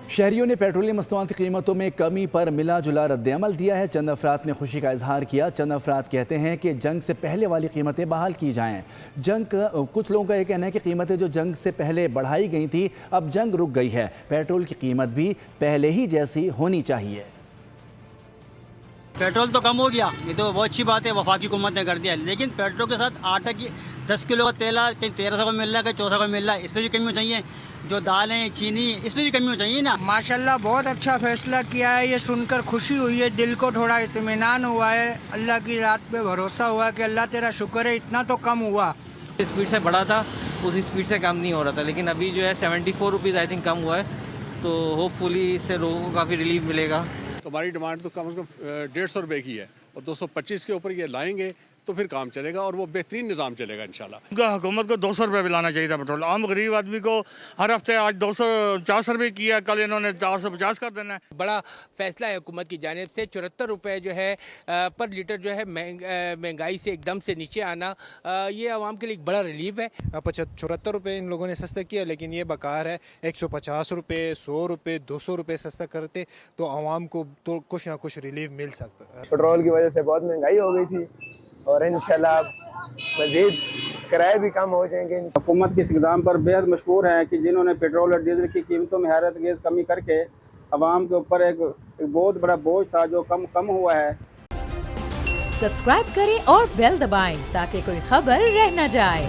शहरियों ने पेट्रोलियम मसनूआत की कीमतों में कमी पर मिला जुला रद्द-ए-अमल दिया है। चंद अफराद ने खुशी का इजहार किया। चंद अफराद कहते हैं कि जंग से पहले वाली कीमतें बहाल की जाएं। कुछ लोगों का यह कहना है कि कीमतें जो जंग से पहले बढ़ाई गई थी अब जंग रुक गई है। पेट्रोल की कीमत भी पहले ही जैसी होनी चाहिए। पेट्रोल तो कम हो गया, ये तो बहुत अच्छी बात है, वफाकी हुकूमत ने कर दिया। लेकिन पेट्रोल के साथ आटा की 10 किलो का तेल कहीं 1300 का मिल रहा है, कहीं 1400 का मिल रहा है। इस पर भी कमी हो चाहिए। जो दालें, चीनी, इसमें भी कमी हो चाहिए ना। माशाल्लाह बहुत अच्छा फैसला किया है। ये सुनकर खुशी हुई है, दिल को थोड़ा इत्मीनान हुआ है। अल्लाह की रात पे भरोसा हुआ कि अल्लाह तेरा शुक्र है इतना तो कम हुआ। स्पीड से बढ़ा था, उसी स्पीड से कम नहीं हो रहा था, लेकिन अभी जो है 74 रुपीज़ आई थिंक कम हुआ है। तो होपफुली इससे लोगों को काफ़ी रिलीफ मिलेगा। तो हमारी डिमांड तो कम से कम 150 रुपये की है और 225 के ऊपर ये लाएंगे तो फिर काम चलेगा और वो बेहतरीन निज़ाम चलेगा इंशाल्लाह। हुकूमत को 200 रुपये भी लाना चाहिए था पेट्रोल। आम गरीब आदमी को हर हफ्ते आज 240 रुपये किया, कल इन्होंने 450 कर देना है। बड़ा फैसला है हुकूमत की जानिब से। 74 रुपये जो है पर लीटर जो है महंगाई से एकदम से नीचे आना, ये आवाम के लिए एक बड़ा रिलीफ है। 74 रुपये इन लोगों ने सस्ता किया, लेकिन ये बकार है 150 रुपये, 100 रुपये, 200 रुपये सस्ता करते तो आवाम को तो कुछ ना कुछ रिलीफ मिल सकता है। पेट्रोल की वजह से बहुत महंगाई हो गई थी और इंशाल्लाह मज़ीद किराए भी कम हो जाएंगे। हुकूमत के इस इक़दाम पर बेहद मशकूर हैं कि जिन्होंने पेट्रोल और डीजल की कीमतों में हैरत अंगेज़ कमी करके आवाम के ऊपर एक बहुत बड़ा बोझ था जो कम हुआ है। सब्सक्राइब करें और बेल दबाएं ताकि कोई खबर रह न जाए।